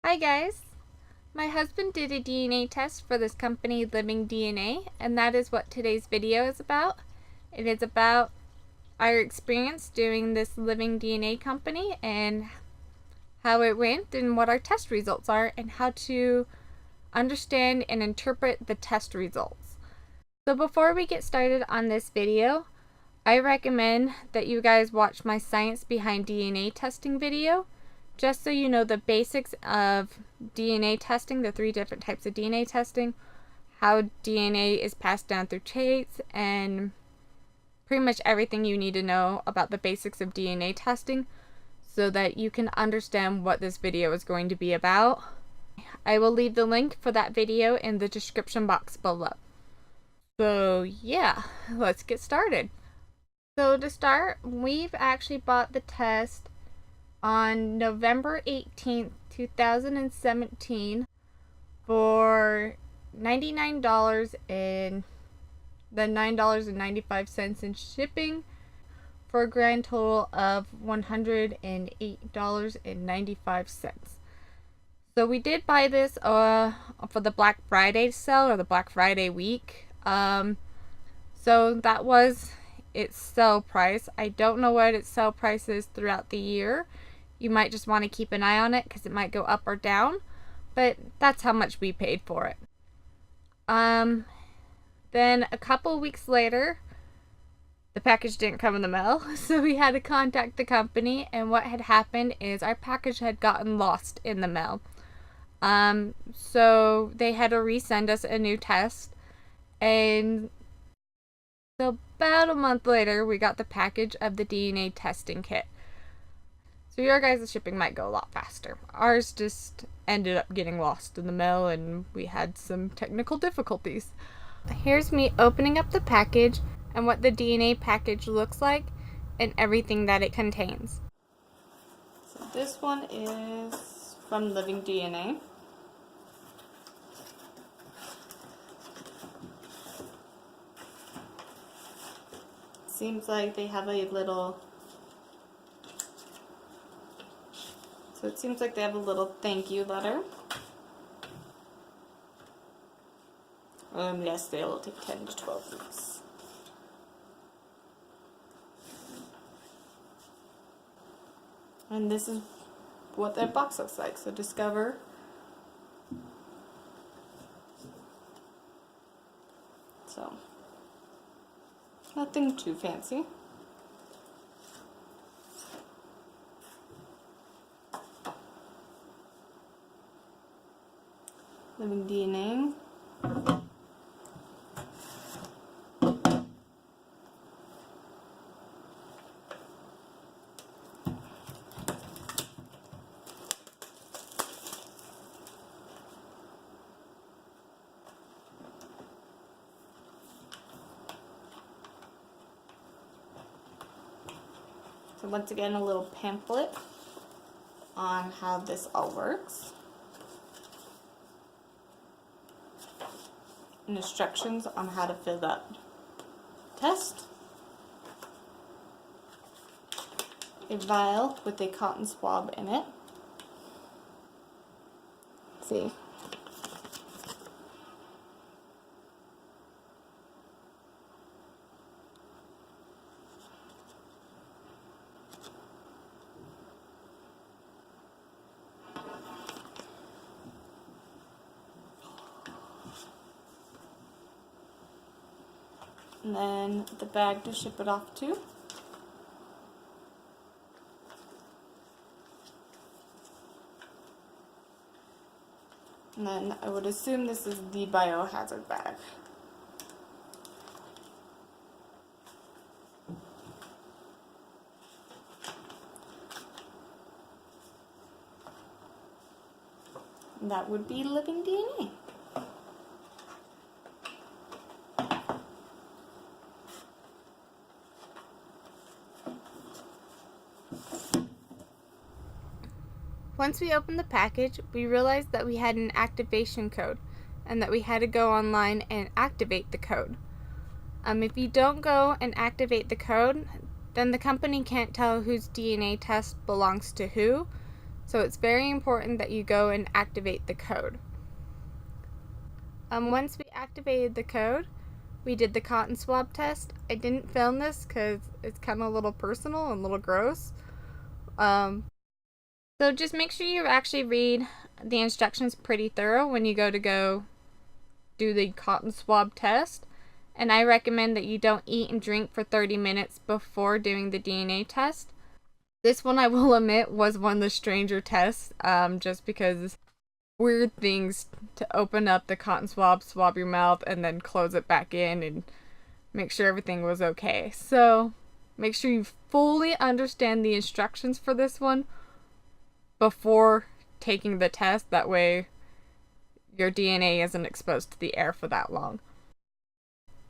Hi guys! My husband did a DNA test for this company Living DNA, and that is what today's video is about. It is about our experience doing this Living DNA company and how it went and what our test results are and how to understand and interpret the test results. So before we get started on this video, I recommend that you guys watch my Science Behind DNA Testing video, just so you know the basics of DNA testing, the 3 different types of DNA testing, how DNA is passed down through traits, and pretty much everything you need to know about the basics of DNA testing so that you can understand what this video is going to be about. I will leave the link for that video in the description box below. So yeah, let's get started. So to start, we've actually bought the test on November 18th, 2017 for $99 and then $9.95 in shipping for a grand total of $108.95. So we did buy this for the Black Friday sale or the Black Friday week. So that was its sale price. I don't know what its sale price is throughout the year. You might just want to keep an eye on it because it might go up or down, but that's how much we paid for it. Then a couple weeks later, the package didn't come in the mail, so we had to contact the company, and what had happened is our package had gotten lost in the mail. So they had to resend us a new test, and so about a month later, we got the package of the DNA testing kit. So your guys' shipping might go a lot faster. Ours just ended up getting lost in the mail and we had some technical difficulties. Here's me opening up the package and what the DNA package looks like and everything that it contains. So this one is from Living DNA. Seems like they have a little, so it seems like they have a little thank you letter. Yes, they will take 10 to 12 weeks. And this is what their box looks like. So discover. So nothing too fancy. Living DNA. So once again, a little pamphlet on how this all works. And instructions on how to fill that test. A vial with a cotton swab in it. Let's see. And then the bag to ship it off to. And then I would assume this is the biohazard bag. And that would be Living DNA. Once we opened the package, we realized that we had an activation code and that we had to go online and activate the code. If you don't go and activate the code, then the company can't tell whose DNA test belongs to who. So it's very important that you go and activate the code. Once we activated the code, we did the cotton swab test. I didn't film this because it's kind of a little personal and a little gross. So just make sure you actually read the instructions pretty thorough when you go do the cotton swab test. And I recommend that you don't eat and drink for 30 minutes before doing the DNA test. This one, I will admit, was one of the stranger tests, just because weird things to open up the cotton swab your mouth, and then close it back in and make sure everything was okay. So make sure you fully understand the instructions for this one before taking the test. That way your DNA isn't exposed to the air for that long.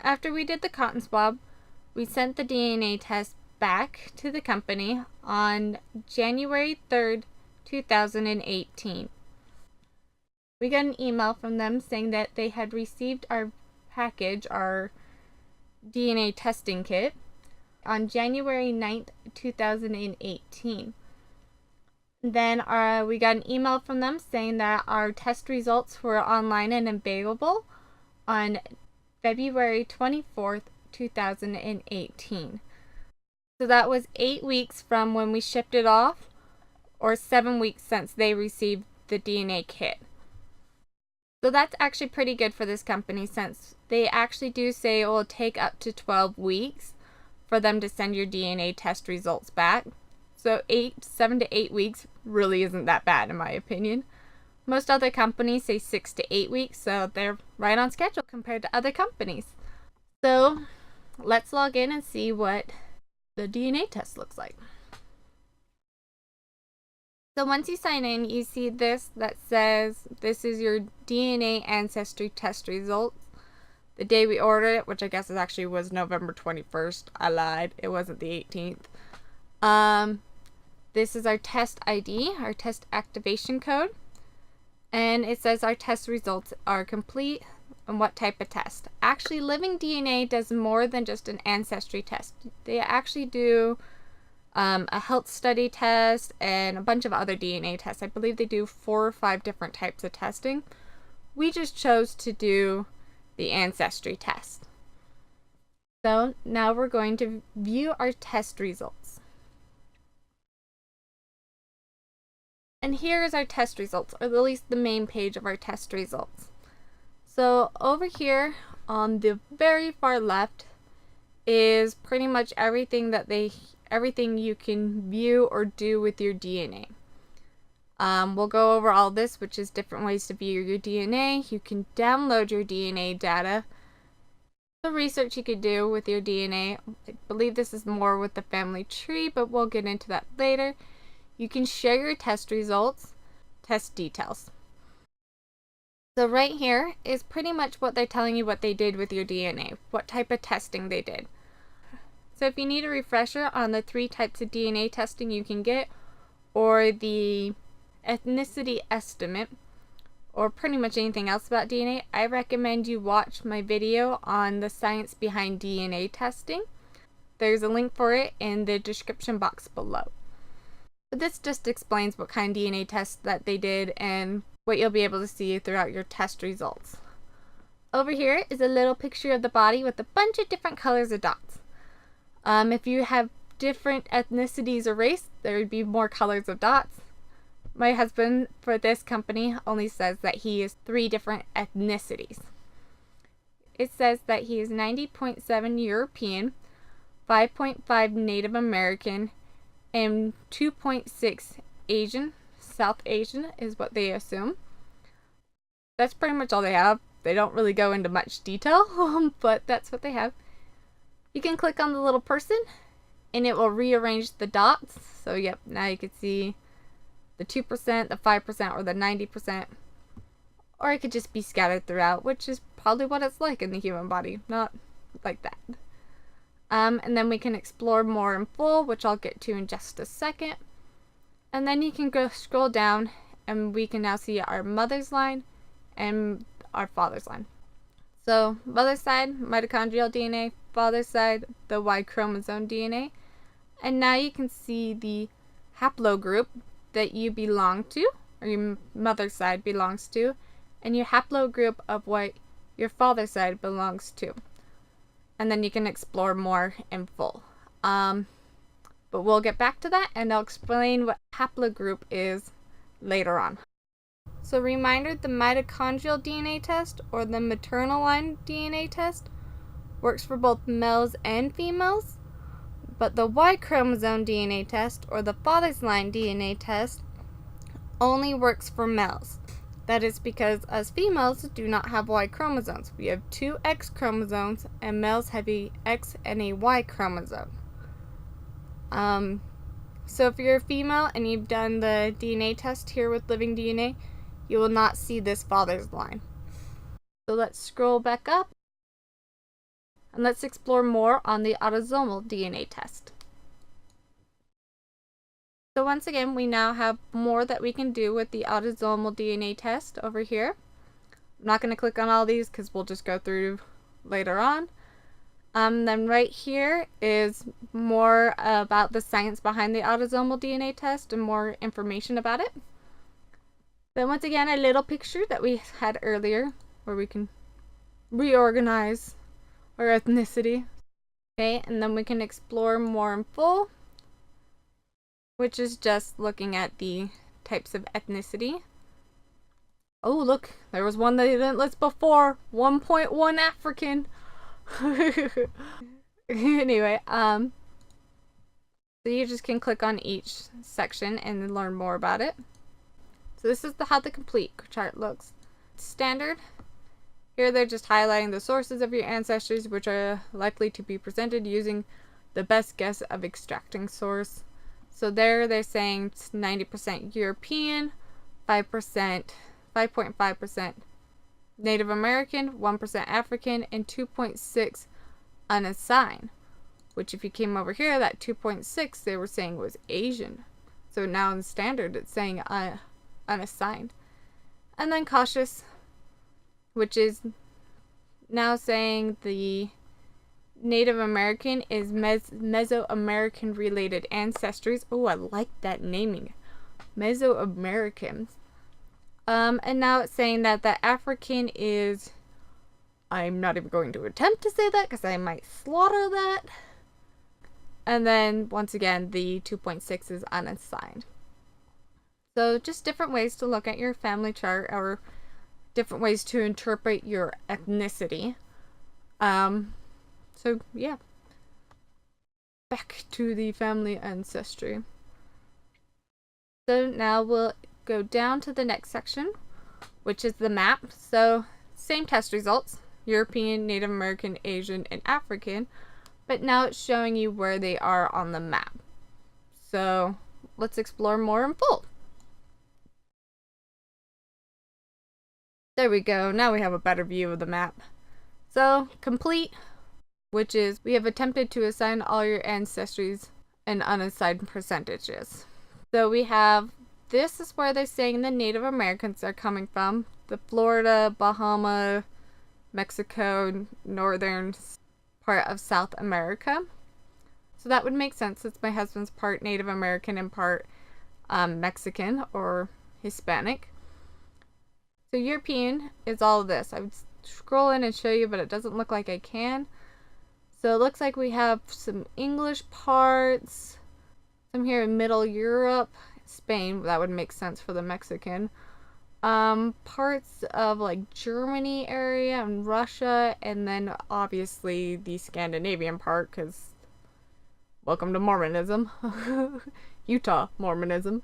After we did the cotton swab, we sent the DNA test back to the company on January 3rd, 2018. We got an email from them saying that they had received our package, our DNA testing kit, on January 9th, 2018. Then we got an email from them saying that our test results were online and available on February 24th, 2018. So that was 8 weeks from when we shipped it off, or 7 weeks since they received the DNA kit. So that's actually pretty good for this company, since they actually do say it will take up to 12 weeks for them to send your DNA test results back. So 7 to 8 weeks really isn't that bad in my opinion. Most other companies say 6 to 8 weeks, so they're right on schedule compared to other companies. So let's log in and see what the DNA test looks like. So once you sign in, you see this that says this is your DNA ancestry test results. The day we ordered it, which I guess was November 21st. I lied. It wasn't the 18th. This is our test ID, our test activation code. And it says our test results are complete and what type of test. Actually, Living DNA does more than just an ancestry test. They actually do a health study test and a bunch of other DNA tests. I believe they do 4 or 5 different types of testing. We just chose to do the ancestry test. So now we're going to view our test results. And here is our test results, or at least the main page of our test results. So over here on the very far left is pretty much everything you can view or do with your DNA. We'll go over all this, which is different ways to view your DNA. You can download your DNA data. The research you could do with your DNA. I believe this is more with the family tree, but we'll get into that later. You can share your test results, test details. So right here is pretty much what they're telling you what they did with your DNA, what type of testing they did. So if you need a refresher on the 3 types of DNA testing you can get, or the ethnicity estimate, or pretty much anything else about DNA, I recommend you watch my video on the science behind DNA testing. There's a link for it in the description box below. But this just explains what kind of DNA tests that they did and what you'll be able to see throughout your test results. Over here is a little picture of the body with a bunch of different colors of dots. If you have different ethnicities or race, there would be more colors of dots. My husband for this company only says that he is 3 different ethnicities. It says that he is 90.7 European, 5.5 Native American, and 2.6 Asian. South Asian is what they assume. That's pretty much all they have. They don't really go into much detail, but that's what they have. You can click on the little person and it will rearrange the dots. So yep, now you can see the 2%, the 5%, or the 90%. Or it could just be scattered throughout, which is probably what it's like in the human body, not like that. And then we can explore more in full, which I'll get to in just a second. And then you can go scroll down and we can now see our mother's line and our father's line. So mother's side, mitochondrial DNA, father's side, the Y chromosome DNA. And now you can see the haplogroup, that you belong to, or your mother's side belongs to, and your haplogroup of what your father's side belongs to. And then you can explore more in full. But we'll get back to that, and I'll explain what haplogroup is later on. So reminder, the mitochondrial DNA test, or the maternal line DNA test, works for both males and females, but the Y chromosome DNA test, or the father's line DNA test, only works for males. That is because us females do not have Y chromosomes. We have 2 X chromosomes, and males have a X and a Y chromosome. So if you're a female and you've done the DNA test here with Living DNA, you will not see this father's line. So let's scroll back up, and let's explore more on the autosomal DNA test. So once again, we now have more that we can do with the autosomal DNA test over here. I'm not going to click on all these because we'll just go through later on. Then right here is more about the science behind the autosomal DNA test and more information about it. Then once again, a little picture that we had earlier where we can reorganize our ethnicity. Okay, and then we can explore more in full, which is just looking at the types of ethnicity. Oh, look, there was one that didn't list before. 1.1 African. Anyway, so you just can click on each section and learn more about it. So this is how the complete chart looks. Standard. Here they're just highlighting the sources of your ancestors, which are likely to be presented using the best guess of extracting source. So there they're saying it's 90% European, 5.5% Native American, 1% African, and 2.6 unassigned. Which if you came over here, that 2.6 they were saying was Asian. So now in standard it's saying unassigned. And then cautious, which is now saying the Native American is Mesoamerican related ancestries. Oh, I like that naming. Mesoamerican. And now it's saying that the African is, I'm not even going to attempt to say that because I might slaughter that. And then once again, the 2.6 is unassigned. So just different ways to look at your family chart, or different ways to interpret your ethnicity. So yeah, back to the family ancestry. So now we'll go down to the next section, which is the map. So same test results, European, Native American, Asian, and African, but now it's showing you where they are on the map. So let's explore more in full. There we go. Now we have a better view of the map. So complete, which is we have attempted to assign all your ancestries and unassigned percentages. So we have, this is where they're saying the Native Americans are coming from. The Florida, Bahama, Mexico, northern part of South America. So that would make sense since my husband's part Native American and part Mexican or Hispanic. So European is all of this. I would scroll in and show you, but it doesn't look like I can. So it looks like we have some English parts, some here in Middle Europe, Spain, that would make sense for the Mexican. Parts of like Germany area and Russia, and then obviously the Scandinavian part, because welcome to Mormonism. Utah Mormonism.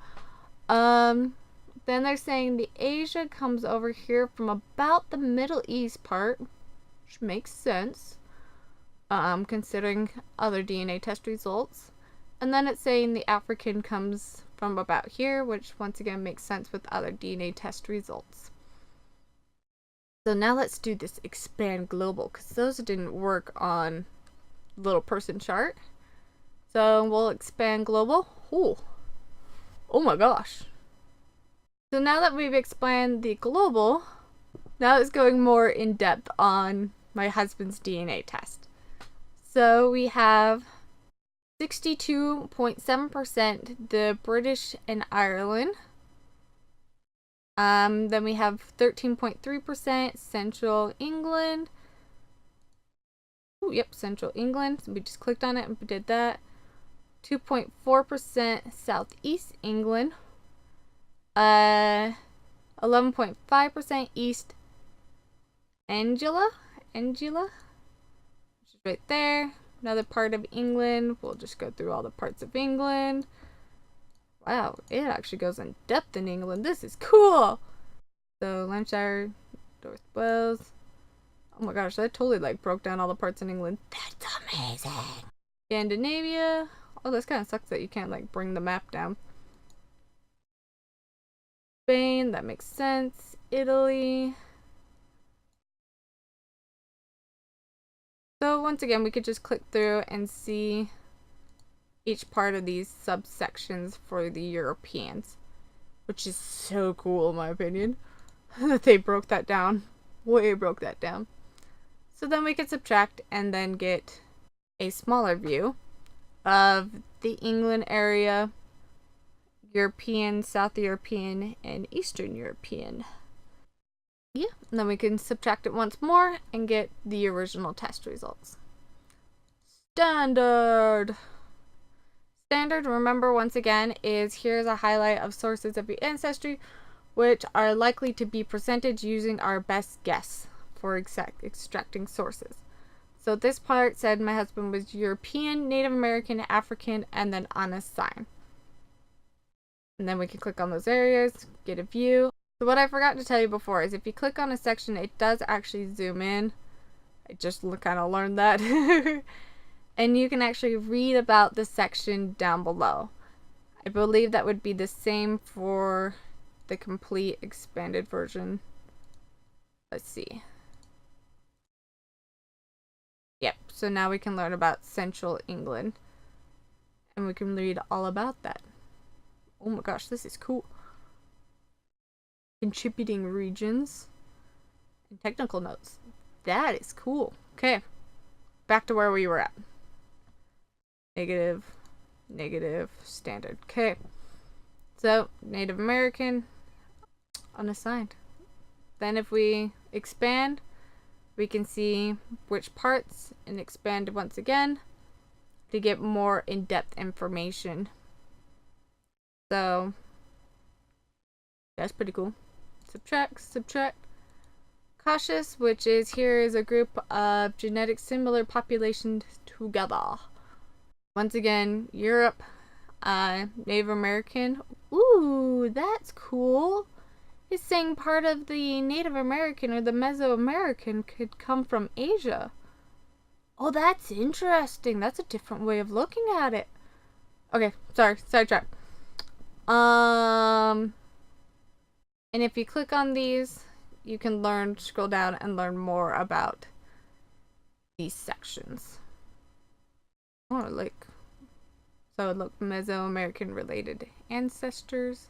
Then they're saying the Asia comes over here from about the Middle East part, which makes sense, considering other DNA test results. And then it's saying the African comes from about here, which once again makes sense with other DNA test results. So now let's do this expand global, because those didn't work on little person chart. So we'll expand global. Oh my gosh. So now that we've explained the global, now it's going more in depth on my husband's DNA test. So we have 62.7% the British and Ireland. Then we have 13.3% Central England. Oh, yep, Central England. So we just clicked on it and did that. 2.4% Southeast England. 11.5% East Anglia, which is right there. Another part of England. We'll just go through all the parts of England. Wow, it actually goes in depth in England. This is cool. So Lancashire, North Wales. Oh my gosh, that totally like broke down all the parts in England. That's amazing. Scandinavia. Oh, this kind of sucks that you can't like bring the map down. Spain, that makes sense. Italy. So once again, we could just click through and see each part of these subsections for the Europeans, which is so cool in my opinion that they broke that down. Way broke that down. So then we could subtract and then get a smaller view of the England area, European, South European, and Eastern European. Yeah, and then we can subtract it once more and get the original test results. Standard, remember once again, is here's a highlight of sources of your ancestry which are likely to be presented using our best guess for extracting sources. So this part said my husband was European, Native American, African, and then unassigned. And then we can click on those areas, get a view. So what I forgot to tell you before is if you click on a section, it does actually zoom in. I just kind of learned that. And you can actually read about the section down below. I believe that would be the same for the complete expanded version. Let's see. Yep, so now we can learn about Central England. And we can read all about that. Oh my gosh, this is cool. Contributing regions and technical notes. That is cool. Okay, back to where we were at. Negative, standard. Okay, so Native American, unassigned. Then if we expand, we can see which parts and expand once again to get more in-depth information. So that's pretty cool. Subtract. Cautious, which is here is a group of genetic similar populations together. Once again, Europe, Native American. Ooh, that's cool. It's saying part of the Native American or the Mesoamerican could come from Asia. Oh, that's interesting. That's a different way of looking at it. Okay, sorry, sidetrack. And if you click on these, you can scroll down and learn more about these sections. Oh, like, so look, Mesoamerican related ancestors.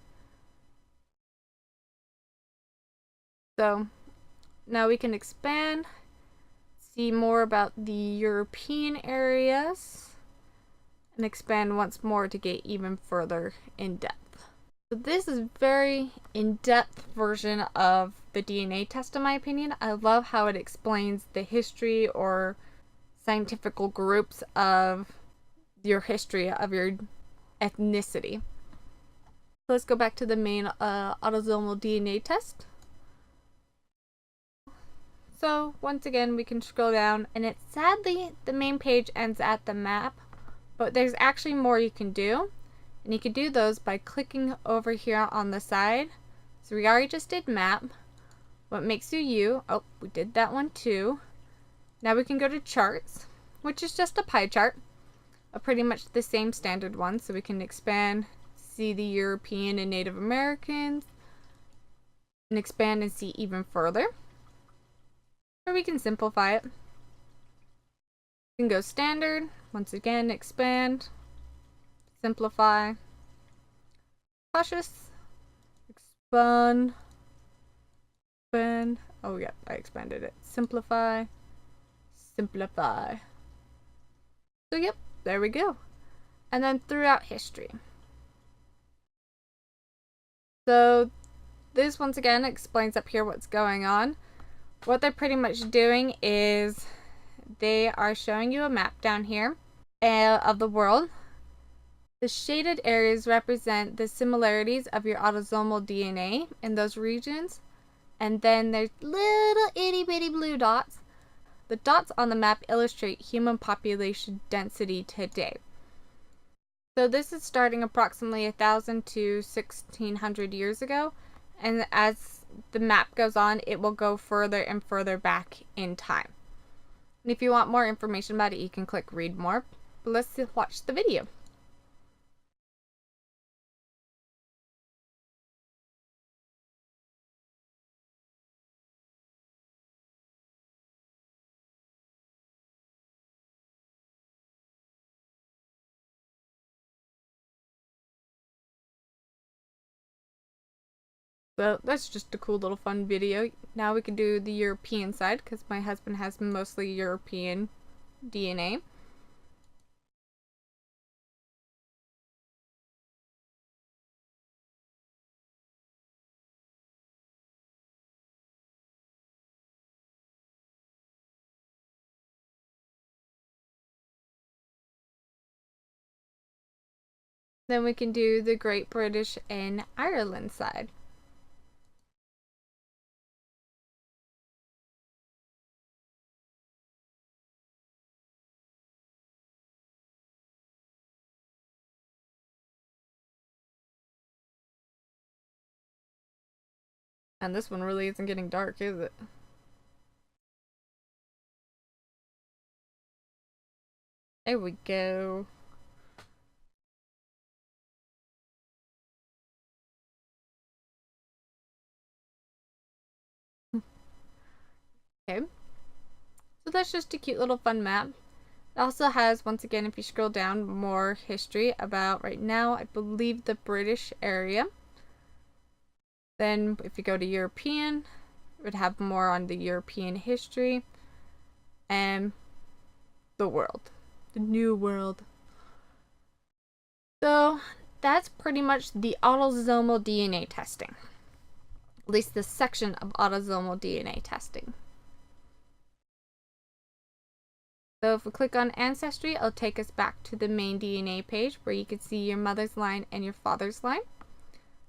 So now we can expand, see more about the European areas, and expand once more to get even further in depth. So this is a very in-depth version of the DNA test in my opinion. I love how it explains the history or scientific groups of your history of your ethnicity. So let's go back to the main autosomal DNA test. So once again we can scroll down and it's sadly the main page ends at the map, but there's actually more you can do. And you can do those by clicking over here on the side. So we already just did map. What makes you you? Oh, we did that one too. Now we can go to charts, which is just a pie chart. Pretty much the same standard one. So we can expand, see the European and Native Americans, and expand and see even further. Or we can simplify it. We can go standard, once again expand, simplify, cautious, expand. Oh yeah, I expanded it. Simplify. So yep, there we go. and then throughout history. So this once again explains up here what's going on. What they're pretty much doing is they are showing you a map down here of the world. The shaded areas represent the similarities of your autosomal DNA in those regions. And then there's little itty bitty blue dots. The dots on the map illustrate human population density today. So this is starting approximately 1,000 to 1,600 years ago. And as the map goes on, it will go further and further back in time. And if you want more information about it, you can click read more. But let's watch the video. So that's just a cool little fun video. Now we can do the European side because my husband has mostly European DNA. Then we can do the Great British and Ireland side. And this one really isn't getting dark, is it? There we go. Okay. So that's just a cute little fun map. It also has, once again, if you scroll down, more history about right now, I believe, the British area. Then if you go to European, it would have more on the European history and the world, the new world. So that's pretty much the autosomal DNA testing, at least the section of autosomal DNA testing. So if we click on Ancestry, it'll take us back to the main DNA page where you can see your mother's line and your father's line.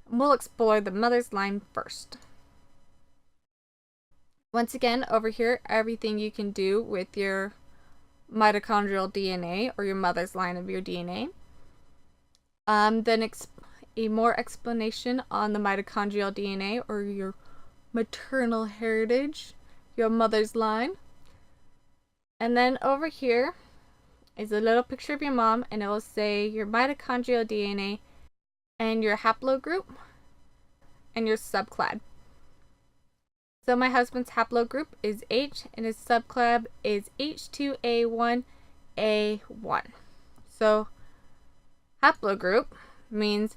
We'll explore the mother's line first. Once again, over here, everything you can do with your mitochondrial DNA or your mother's line of your DNA. Then a more explanation on the mitochondrial DNA or your maternal heritage, your mother's line. And then over here is a little picture of your mom, and it will say your mitochondrial DNA and your haplogroup and your subclad. So my husband's haplogroup is H and his subclad is H2A1A1. So haplogroup means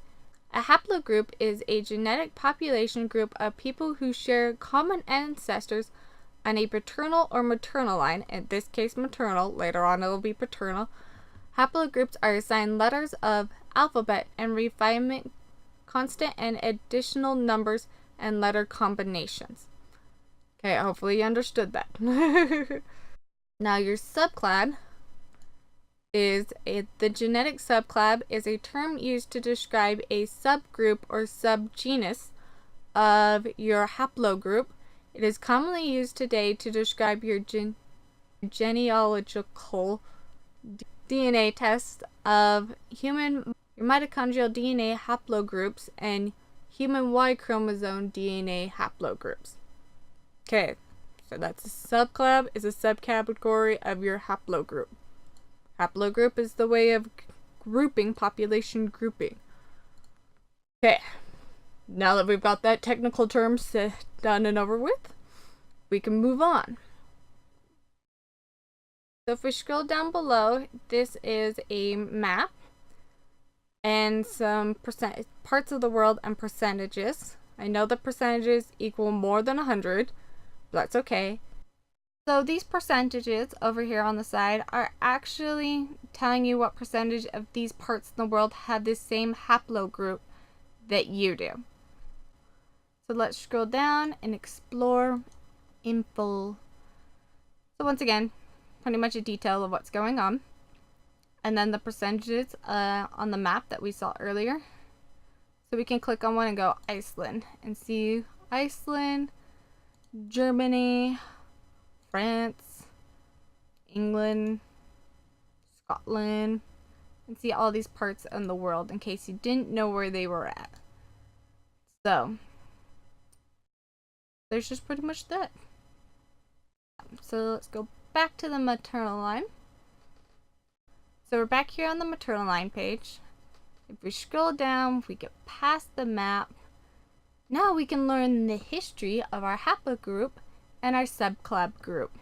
a haplogroup is a genetic population group of people who share common ancestors on a paternal or maternal line. In this case maternal, later on it will be paternal. Haplogroups are assigned letters of alphabet and refinement constant and additional numbers and letter combinations. Okay, hopefully you understood that. Now your subclad is the genetic subclad is a term used to describe a subgroup or subgenus of your haplogroup. It is commonly used today to describe your genealogical DNA test of human mitochondrial DNA haplogroups and human Y chromosome DNA haplogroups. Okay, so that's a subclad is a subcategory of your haplogroup. Haplogroup is the way of grouping, population grouping. Okay, now that we've got that technical term done and over with, we can move on. So if we scroll down below, this is a map and some parts of the world and percentages. I know the percentages equal more than 100, but that's okay. So these percentages over here on the side are actually telling you what percentage of these parts in the world have the same haplogroup that you do. So let's scroll down and explore info. So once again, pretty much a detail of what's going on. And then the percentages on the map that we saw earlier. So we can click on one and go Iceland and see Iceland, Germany, France, England, Scotland, and see all these parts in the world in case you didn't know where they were at. So there's just pretty much that. So let's go back to the maternal line. So we're back here on the maternal line page. If we scroll down, we get past the map. Now we can learn the history of our haplogroup and our subclub group.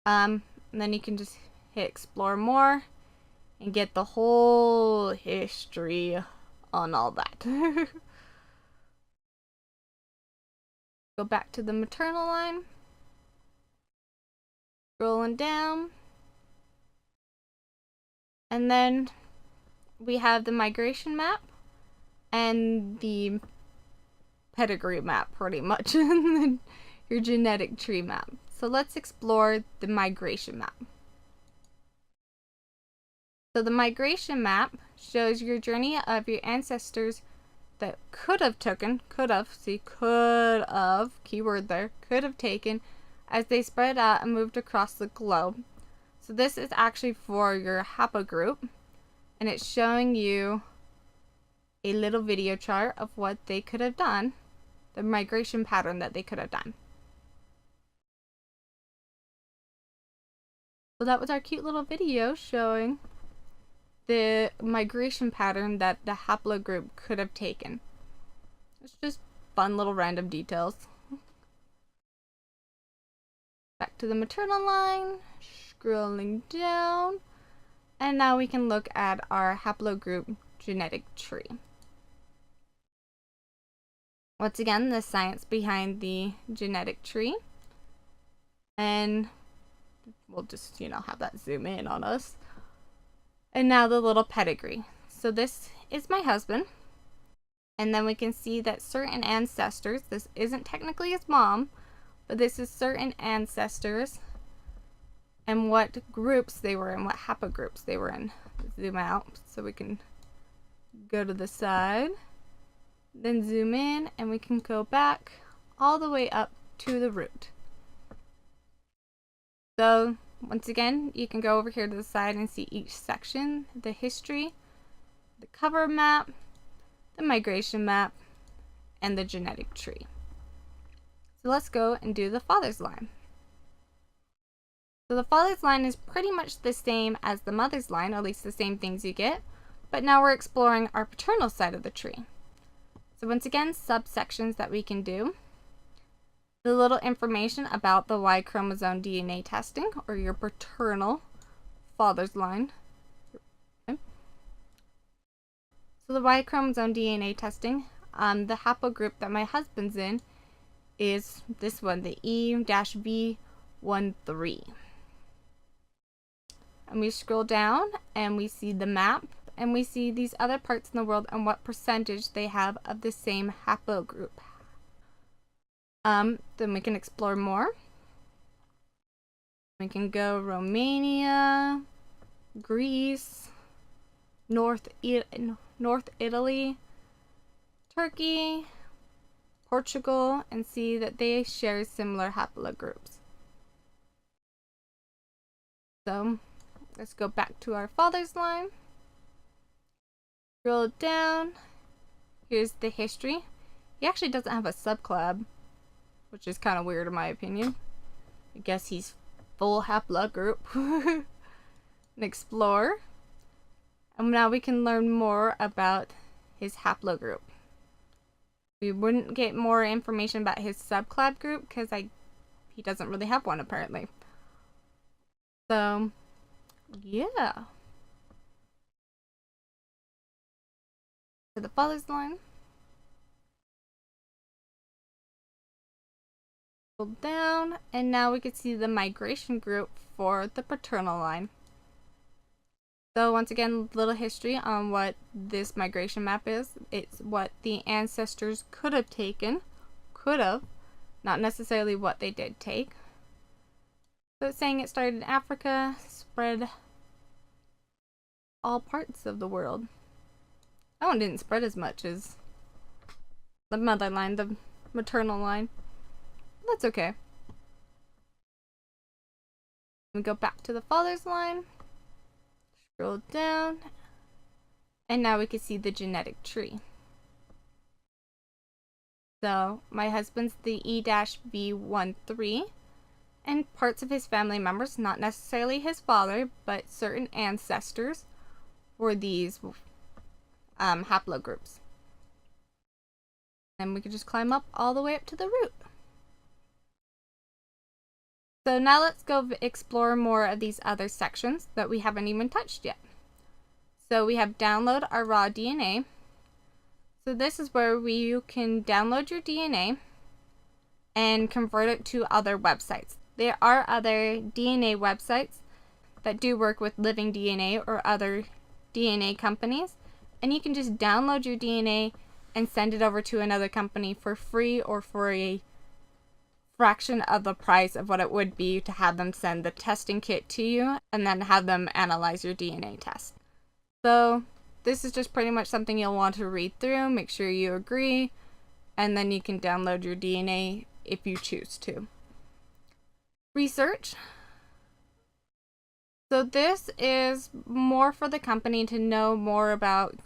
And then you can just hit explore more and get the whole history on all that. Go back to the maternal line. Scrolling down. And then we have the migration map and the pedigree map, pretty much, and then your genetic tree map. So let's explore the migration map. So the migration map shows your journey of your ancestors that could have, keyword there, could have taken as they spread out and moved across the globe. So this is actually for your haplogroup, and it's showing you a little video chart of what they could have done, the migration pattern that they could have done. So that was our cute little video showing the migration pattern that the haplogroup could have taken. It's just fun little random details. Back to the maternal line, scrolling down, and now we can look at our haplogroup genetic tree. Once again, the science behind the genetic tree, and we'll just, have that zoom in on us. And now the little pedigree. So this is my husband, and then we can see that certain ancestors, this isn't technically his mom, but this is certain ancestors and what groups they were in, what haplogroups they were in. Zoom out so we can go to the side, then zoom in, and we can go back all the way up to the root. So once again, you can go over here to the side and see each section, the history, the cover map, the migration map, and the genetic tree. So let's go and do the father's line. So the father's line is pretty much the same as the mother's line, or at least the same things you get, but now we're exploring our paternal side of the tree. So once again, subsections that we can do. The little information about the Y chromosome DNA testing, or your paternal father's line. Okay. So the Y chromosome DNA testing, the haplogroup that my husband's in is this one, the E-V13. And we scroll down and we see the map, and we see these other parts in the world and what percentage they have of the same haplogroup. Then we can explore more. We can go Romania, Greece, North Italy, Turkey, Portugal, and see that they share similar haplogroups. So let's go back to our father's line. Scroll down. Here's the history. He actually doesn't have a subclub, which is kind of weird in my opinion. I guess he's full haplogroup. And explore. And now we can learn more about his haplogroup. We wouldn't get more information about his subclub group because he doesn't really have one apparently. So, yeah. To the father's line. Scroll down, and now we can see the migration group for the paternal line. So once again, little history on what this migration map is. It's what the ancestors could have taken, not necessarily what they did take. So it's saying it started in Africa, spread all parts of the world. That one didn't spread as much as the mother line, the maternal line. That's okay. We go back to the father's line. Scroll down, and now we can see the genetic tree. So my husband's the E-V13, and parts of his family members, not necessarily his father, but certain ancestors, were these haplogroups. And we can just climb up all the way up to the root. So now let's go explore more of these other sections that we haven't even touched yet. So we have download our raw DNA. So this is where you can download your DNA and convert it to other websites. There are other DNA websites that do work with Living DNA or other DNA companies, and you can just download your DNA and send it over to another company for free or for a fraction of the price of what it would be to have them send the testing kit to you and then have them analyze your DNA test. So this is just pretty much something you'll want to read through, make sure you agree, and then you can download your DNA if you choose to. Research. So this is more for the company to know more about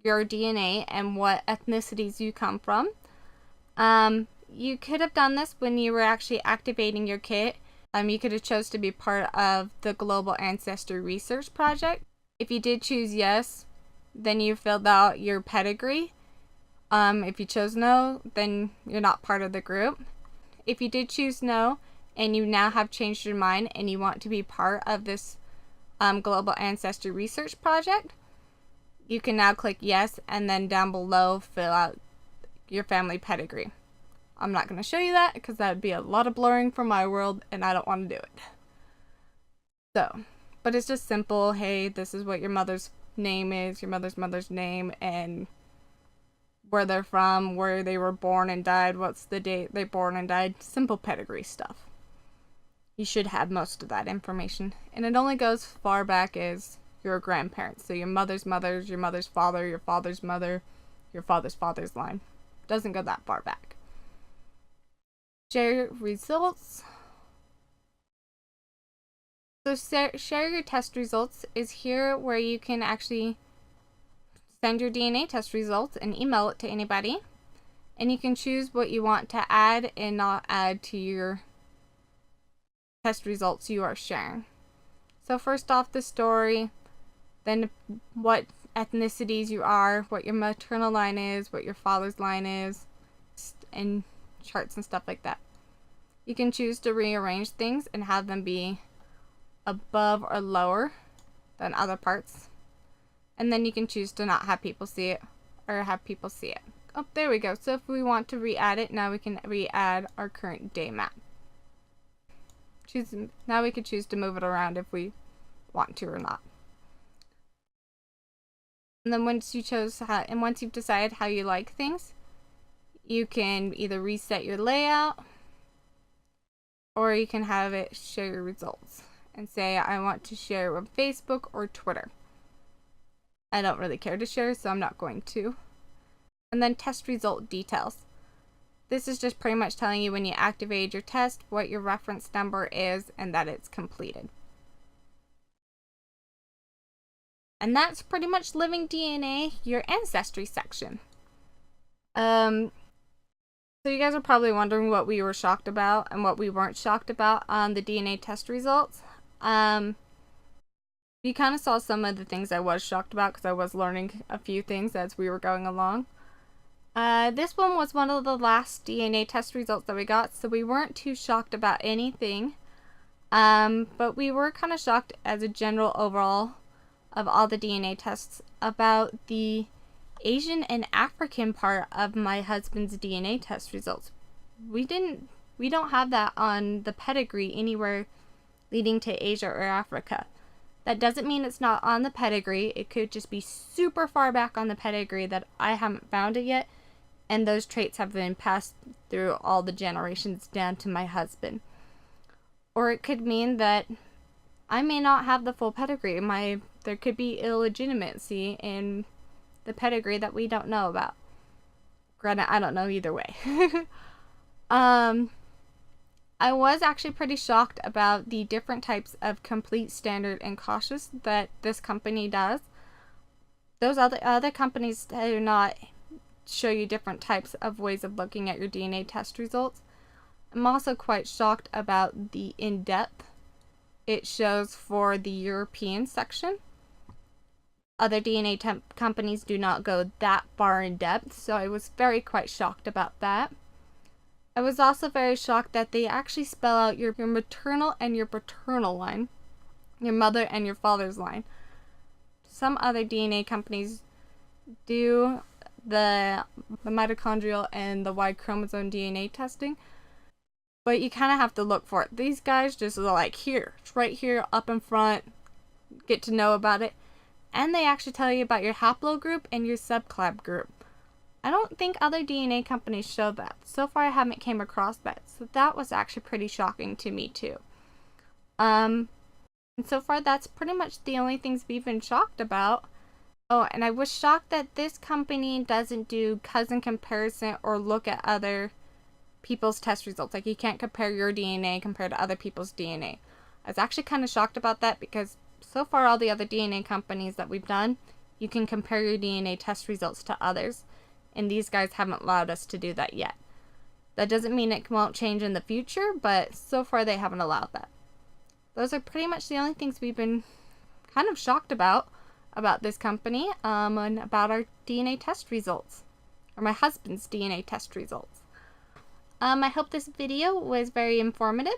your DNA and what ethnicities you come from. You could have done this when you were actually activating your kit. You could have chose to be part of the Global Ancestry Research Project. If you did choose yes, then you filled out your pedigree. If you chose no, then you're not part of the group. If you did choose no, and you now have changed your mind and you want to be part of this Global Ancestry Research Project, you can now click yes, and then down below fill out your family pedigree. I'm not going to show you that because that would be a lot of blurring for my world and I don't want to do it. So, but it's just simple. Hey, this is what your mother's name is, your mother's name, and where they're from, where they were born and died, what's the date they born and died. Simple pedigree stuff. You should have most of that information. And it only goes far back as your grandparents. So your mother's mother's, your mother's father, your father's mother, your father's father's line. Doesn't go that far back. Share results. So share your test results is here where you can actually send your DNA test results and email it to anybody. And you can choose what you want to add and not add to your test results you are sharing. So first off, the story, then what ethnicities you are, what your maternal line is, what your father's line is, and charts and stuff like that. You can choose to rearrange things and have them be above or lower than other parts. And then you can choose to not have people see it or have people see it. Oh, there we go. So if we want to re-add it, now we can re-add our current day map. Now we can choose to move it around if we want to or not. And then once you've decided how you like things, you can either reset your layout or you can have it share your results and say, I want to share with Facebook or Twitter. I don't really care to share, so I'm not going to. And then test result details. This is just pretty much telling you when you activated your test, what your reference number is, and that it's completed. And that's pretty much Living DNA, your ancestry section. So you guys are probably wondering what we were shocked about and what we weren't shocked about on the DNA test results. You kind of saw some of the things I was shocked about because I was learning a few things as we were going along. This one was one of the last DNA test results that we got, so we weren't too shocked about anything. But we were kind of shocked as a general overall of all the DNA tests about the Asian and African part of my husband's DNA test results. We didn't We don't have that on the pedigree anywhere leading to Asia or Africa. That doesn't mean it's not on the pedigree. It could just be super far back on the pedigree that I haven't found it yet, and those traits have been passed through all the generations down to my husband. Or it could mean that I may not have the full pedigree. There could be illegitimacy in the pedigree that we don't know about. Granted, I don't know either way. I was actually pretty shocked about the different types of complete, standard, and cautious that this company does. Those other companies do not show you different types of ways of looking at your DNA test results. I'm also quite shocked about the in-depth it shows for the European section. Other DNA companies do not go that far in depth, so I was quite shocked about that. I was also very shocked that they actually spell out your maternal and your paternal line, your mother and your father's line. Some other DNA companies do the mitochondrial and the Y chromosome DNA testing, but you kind of have to look for it. These guys just are like, here, it's right here up in front, get to know about it, and they actually tell you about your haplogroup and your subclad group. I don't think other DNA companies show that. So far I haven't came across that. So that was actually pretty shocking to me too. And so far that's pretty much the only things we've been shocked about. Oh, and I was shocked that this company doesn't do cousin comparison or look at other people's test results. Like, you can't compare your DNA compared to other people's DNA. I was actually kind of shocked about that because so far all the other DNA companies that we've done, you can compare your DNA test results to others. And these guys haven't allowed us to do that yet. That doesn't mean it won't change in the future, but so far they haven't allowed that. Those are pretty much the only things we've been kind of shocked about this company, and about our DNA test results, or my husband's DNA test results. I hope this video was very informative.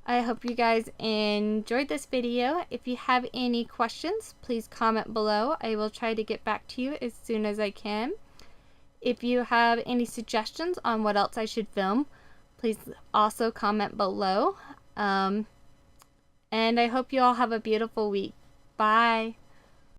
I hope you guys enjoyed this video. If you have any questions, please comment below. I will try to get back to you as soon as I can. If you have any suggestions on what else I should film, please also comment below. And I hope you all have a beautiful week. Bye.